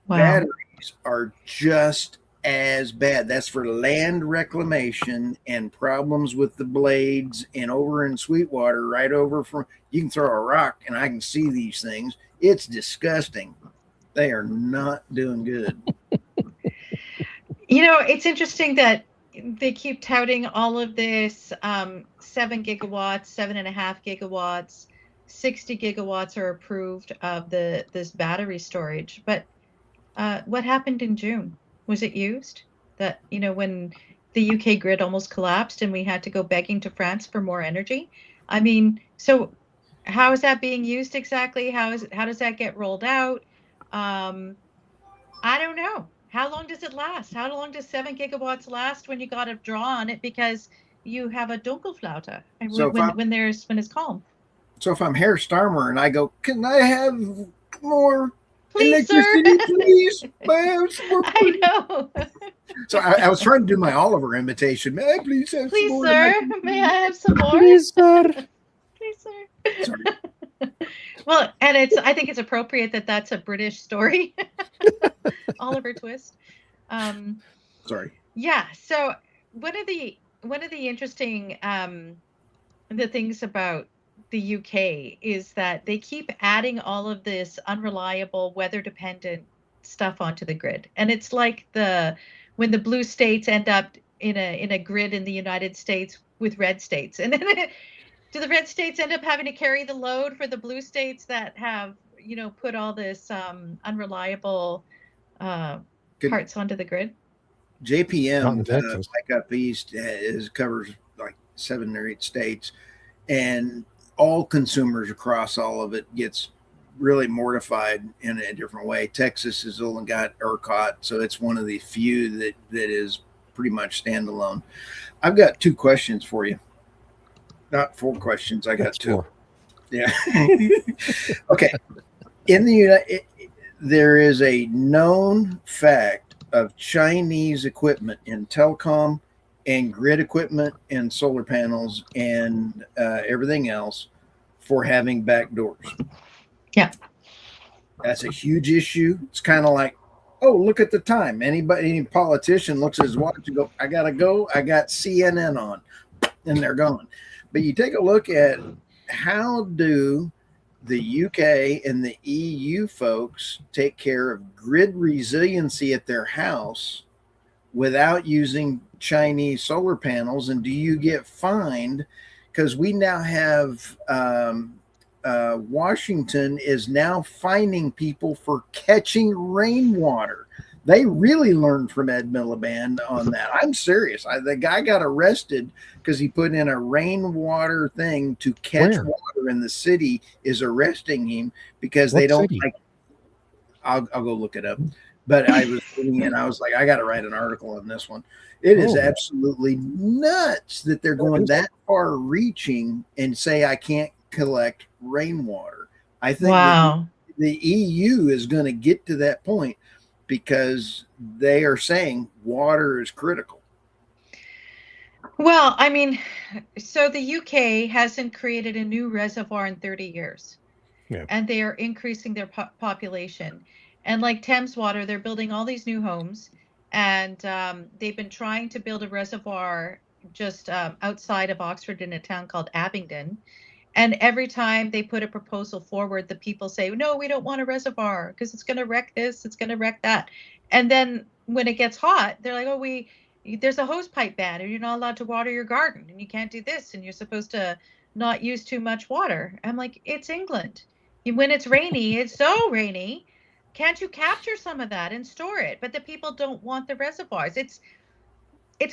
Speaker 3: Wow.
Speaker 1: Batteries are just as bad. That's for land reclamation and problems with the blades. And over in Sweetwater, right over from, you can throw a rock and I can see these things. It's disgusting. They are not doing good.
Speaker 3: It's interesting that they keep touting all of this 7 gigawatts, 7.5 gigawatts, 60 gigawatts are approved of this battery storage. But what happened in June? Was it used? That, when the UK grid almost collapsed and we had to go begging to France for more energy? I mean, so how is that being used exactly? How does that get rolled out? I don't know. How long does it last? How long does 7 gigawatts last when you got to draw on it because you have a Dunkelflaute and
Speaker 1: So
Speaker 3: when it's calm?
Speaker 1: So if I'm Herr Starmer and I go, can I have more
Speaker 3: Please,
Speaker 1: electricity,
Speaker 3: sir.
Speaker 1: please? May I have some more,
Speaker 3: I know.
Speaker 1: So I was trying to do my Oliver imitation. May I please have some more?
Speaker 3: Sir. May I have some more?
Speaker 2: Please, sir.
Speaker 3: Please, sir. Sorry. Well, and I think it's appropriate that that's a British story. Oliver Twist.
Speaker 1: Sorry.
Speaker 3: Yeah. So one of the interesting the things about the UK is that they keep adding all of this unreliable, weather dependent stuff onto the grid, and it's like when the blue states end up in a grid in the United States with red states, and then do the red states end up having to carry the load for the blue states that have put all this unreliable parts onto the grid?
Speaker 1: JPM, like up east, covers like 7 or 8 states, and all consumers across all of it gets really mortified in a different way. Texas has only got ERCOT, so it's one of the few that is pretty much standalone. I've got 2 questions for you. Not 4 questions. I got 2. 4. Yeah. Okay. There is a known fact of Chinese equipment in telecom and grid equipment and solar panels and everything else for having back doors.
Speaker 3: Yeah.
Speaker 1: That's a huge issue. It's kind of like, oh, look at the time. Any politician looks at his watch and go, I got to go. I got CNN on. And they're gone. But you take a look at how do the UK and the EU folks take care of grid resiliency at their house without using Chinese solar panels? And do you get fined? Because we now have Washington is now fining people for catching rainwater. They really learned from Ed Miliband on that. I'm serious. The guy got arrested because he put in a rainwater thing to catch water in the city is arresting him because they don't like. I'll go look it up. But I was reading it and I was like, I got to write an article on this one. It is absolutely nuts that they're going that far reaching and say I can't collect rainwater. I think that the EU is going to get to that point because they are saying water is critical.
Speaker 3: Well, I mean, so the UK hasn't created a new reservoir in 30 years. Yeah. And they are increasing their population. And like Thames Water, they're building all these new homes. And they've been trying to build a reservoir just outside of Oxford in a town called Abingdon. And every time they put a proposal forward, the people say, no, we don't want a reservoir because it's going to wreck this, it's going to wreck that. And then when it gets hot, they're like, oh, there's a hose pipe ban, and you're not allowed to water your garden, and you can't do this, and you're supposed to not use too much water. I'm like, it's England. When it's rainy, it's so rainy. Can't you capture some of that and store it? But the people don't want the reservoirs. It's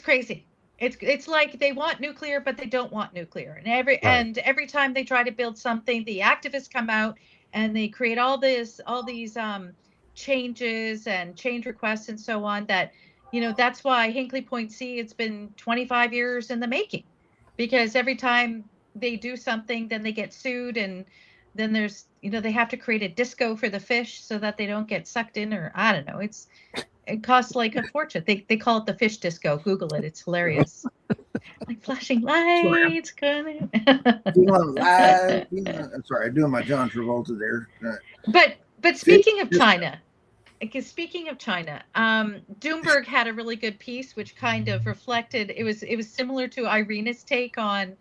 Speaker 3: crazy. It's like they want nuclear, but they don't want nuclear. And every time they try to build something, the activists come out and they create all these changes and change requests and so on. That, that's why Hinkley Point C, it's been 25 years in the making, because every time they do something, then they get sued, and then there's, they have to create a disco for the fish so that they don't get sucked in, or I don't know. It costs like a fortune. They call it the fish disco. Google it. It's hilarious. Like flashing lights.
Speaker 1: I'm sorry, I'm doing my John Travolta there.
Speaker 3: But speaking of China, Doomberg had a really good piece which kind of reflected. It was similar to Irina's take on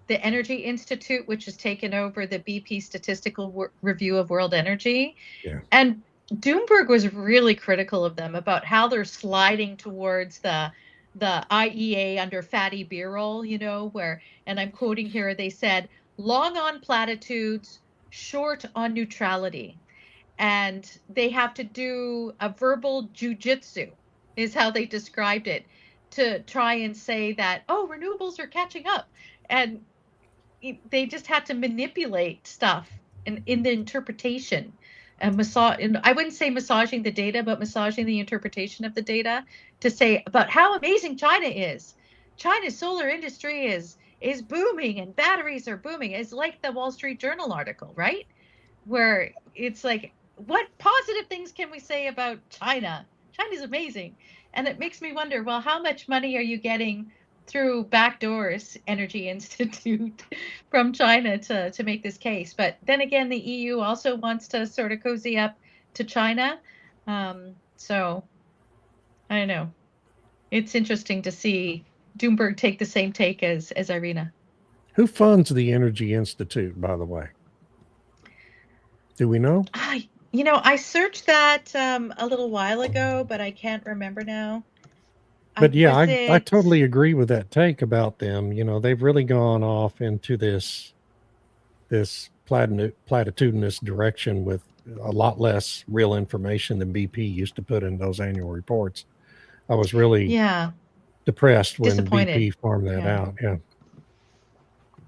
Speaker 3: the Energy Institute, which has taken over the BP Statistical Review of World Energy.
Speaker 2: Yeah.
Speaker 3: And Doomberg was really critical of them about how they're sliding towards the IEA under fatty B-roll, where, and I'm quoting here, they said, long on platitudes, short on neutrality. And they have to do a verbal jujitsu, is how they described it, to try and say that, oh, renewables are catching up. And they just had to manipulate stuff in the interpretation. And I wouldn't say massaging the data, but massaging the interpretation of the data to say about how amazing China is. China's solar industry is booming, and batteries are booming. It's like the Wall Street Journal article, right? Where it's like, what positive things can we say about China? China's amazing. And it makes me wonder, well, how much money are you getting through backdoors, Energy Institute, from China to make this case? But then again, the EU also wants to sort of cozy up to China. So I don't know. It's interesting to see Doomberg take the same take as Irina.
Speaker 2: Who funds the Energy Institute, by the way? Do we know?
Speaker 3: I searched that a little while ago, but I can't remember now.
Speaker 2: But yeah, I totally agree with that take about them. They've really gone off into this platitudinous direction with a lot less real information than BP used to put in those annual reports. I was really depressed when BP farmed that out. Yeah.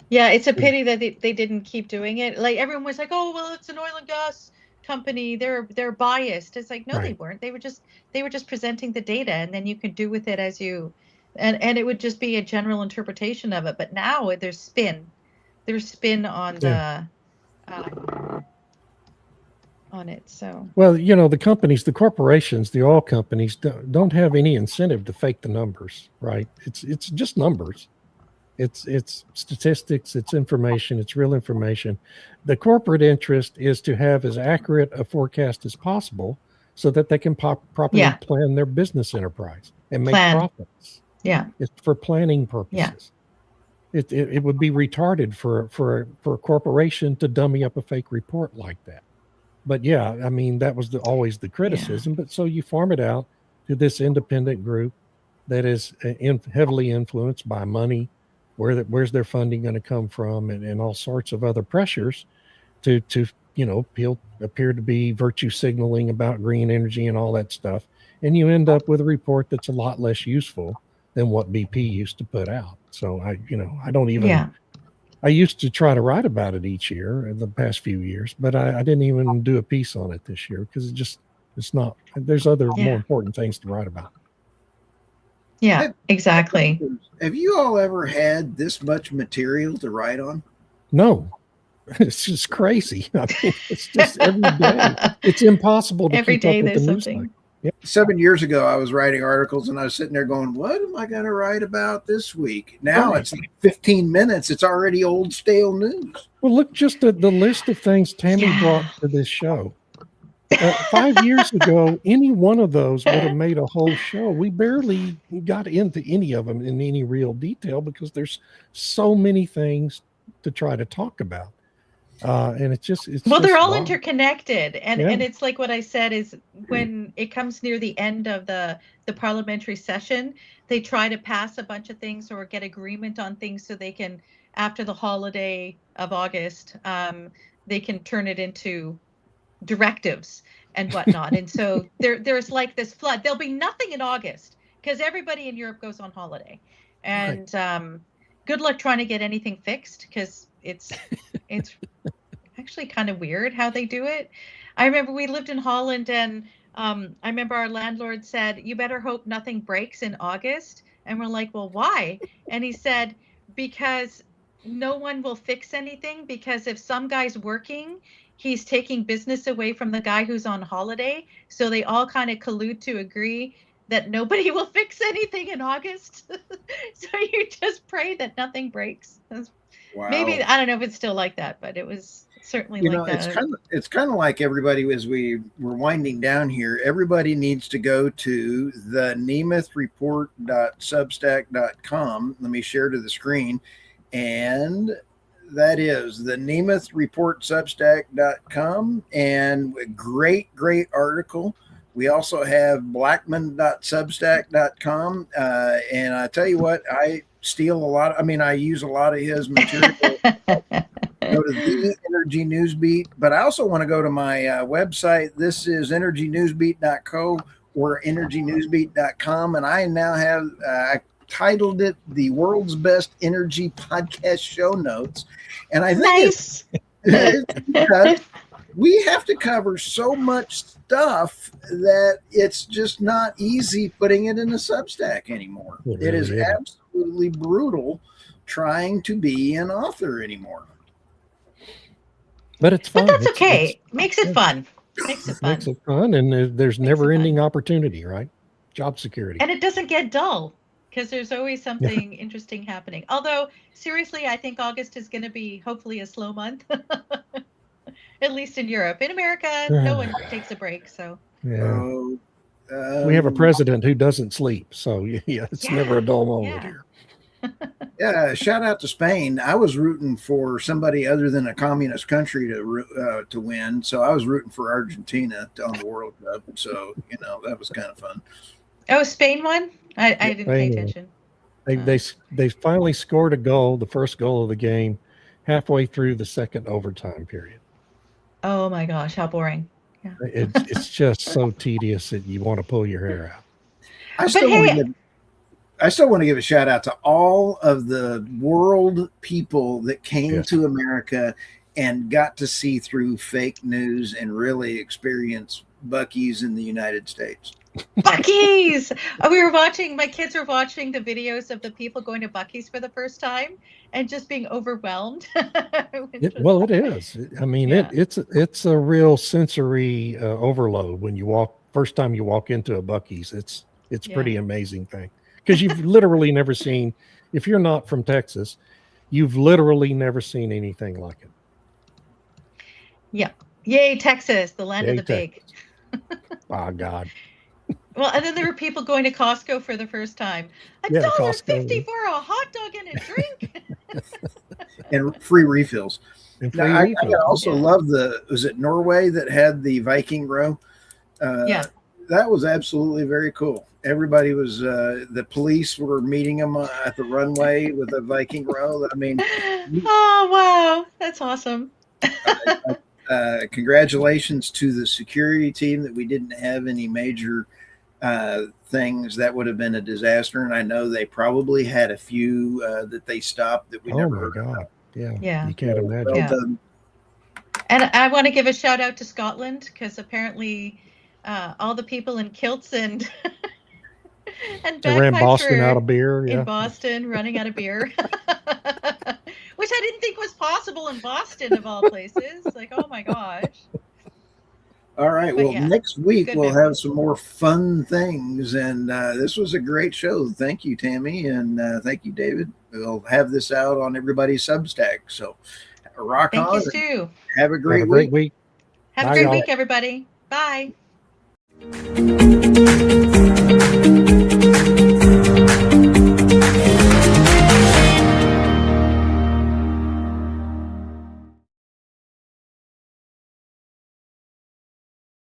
Speaker 3: Yeah, it's a pity that they didn't keep doing it. Like, everyone was like, "Oh, well, it's an oil and gas company. They're biased." It's like, no, They weren't. They were just presenting the data, and then you could do with it as you, and it would just be a general interpretation of it. But now there's spin on the on it. So,
Speaker 2: well, the corporations, the oil companies don't have any incentive to fake the numbers, right? It's just numbers. It's statistics, it's information, it's real information. The corporate interest is to have as accurate a forecast as possible so that they can properly plan their business enterprise and make profits.
Speaker 3: Yeah.
Speaker 2: It's for planning purposes. Yeah. It would be retarded for a corporation to dummy up a fake report like that. But yeah, I mean, that was always the criticism. Yeah. But so you farm it out to this independent group that is heavily influenced by money. Where's their funding going to come from, and all sorts of other pressures to appear to be virtue signaling about green energy and all that stuff. And you end up with a report that's a lot less useful than what BP used to put out. So I don't even, I used to try to write about it each year in the past few years, but I didn't even do a piece on it this year because it's not, there's other more important things to write about.
Speaker 3: Yeah, exactly.
Speaker 1: Have you all ever had this much material to write on?
Speaker 2: No, it's just crazy. I mean, it's just every day. It's impossible to
Speaker 3: every
Speaker 2: keep
Speaker 3: day
Speaker 2: up with
Speaker 3: there's
Speaker 2: the news
Speaker 3: something.
Speaker 2: cycle. Yeah.
Speaker 1: 7 years ago, I was writing articles and I was sitting there going, what am I going to write about this week? Now it's like 15 minutes. It's already old, stale news.
Speaker 2: Well, look just at the list of things Tammy brought to this show. 5 years ago, any one of those would have made a whole show. We barely got into any of them in any real detail because there's so many things to try to talk about. And it's
Speaker 3: well, they're all
Speaker 2: wrong.
Speaker 3: interconnected, and it's like what I said is when it comes near the end of the parliamentary session, they try to pass a bunch of things or get agreement on things so they can, after the holiday of August, they can turn it into directives and whatnot. And so there's like this flood. There'll be nothing in August because everybody in Europe goes on holiday, and good luck trying to get anything fixed because it's actually kind of weird how they do it. I remember we lived in Holland, and I remember our landlord said, "You better hope nothing breaks in August." And we're like, "Well, why?" And he said, "Because no one will fix anything, because if some guy's working, he's taking business away from the guy who's on holiday. So they all kind of collude to agree that nobody will fix anything in August." So you just pray that nothing breaks.
Speaker 1: Wow.
Speaker 3: Maybe, I don't know if it's still like that, but it was certainly like that.
Speaker 1: It's kind of like everybody, as we were winding down here, everybody needs to go to the nemeth.substack.com. Let me share to the screen. And that is the nemeth.substack.com, and a great article. We also have blackmon.substack.com. And I tell you what, I use a lot of his material. Go to the Energy Newsbeat, but I also want to go to my website. This is energynewsbeat.co or energynewsbeat.com. And I now have, I titled it the world's best energy podcast show notes. And I think it's because we have to cover so much stuff that it's just not easy putting it in a Substack anymore. It is absolutely brutal trying to be an author anymore.
Speaker 2: But it's fun.
Speaker 3: But that's okay. Makes it fun. Makes it
Speaker 2: fun. And there's never ending opportunity, right? Job security.
Speaker 3: And it doesn't get dull because there's always something interesting happening. Although, seriously, I think August is going to be hopefully a slow month. At least in Europe. In America, no one takes a break. So
Speaker 2: we have a president who doesn't sleep. So it's never a dull moment here.
Speaker 1: Shout out to Spain. I was rooting for somebody other than a communist country to win. So I was rooting for Argentina on the World Cup. So, that was kind of fun.
Speaker 3: Oh, Spain won? I didn't pay attention.
Speaker 2: They finally scored a goal, the first goal of the game, halfway through the second overtime period.
Speaker 3: Oh my gosh, how boring. Yeah.
Speaker 2: It's just so tedious that you want to pull your hair out.
Speaker 1: I still want to give a shout out to all of the world people that came to America and got to see through fake news and really experience Buc-ee's in the United States.
Speaker 3: Buc-ee's! My kids were watching the videos of the people going to Buc-ee's for the first time and just being overwhelmed.
Speaker 2: It is. I mean, it's a real sensory overload when first time you walk into a Buc-ee's. It's pretty amazing thing. Because you've literally never seen, if you're not from Texas, you've literally never seen anything like it.
Speaker 3: Yeah. Yay, Texas, the land of the big.
Speaker 2: Oh, God.
Speaker 3: Well, and then there were people going to Costco for the first time. $1.50 for a hot dog and a drink.
Speaker 1: And free refills. I also love was it Norway that had the Viking row? That was absolutely very cool. Everybody was, the police were meeting them at the runway with a Viking row. I mean,
Speaker 3: oh, wow. That's awesome.
Speaker 1: Congratulations to the security team that we didn't have any major things. That would have been a disaster. And I know they probably had a few that they stopped that we never heard about.
Speaker 2: Yeah. You can't imagine.
Speaker 3: And I want to give a shout out to Scotland because apparently all the people in kilts and
Speaker 2: they ran Boston out of beer.
Speaker 3: In Boston, running out of beer. Which I didn't think was possible in Boston, of all places. Like, oh my gosh.
Speaker 1: All right. Well, next week we'll have some more fun things. And this was a great show. Thank you, Tammy. And thank you, David. We'll have this out on everybody's Substack. So rock on.
Speaker 3: Thank you, too.
Speaker 1: Have a great week.
Speaker 3: Have a great week, everybody. Bye.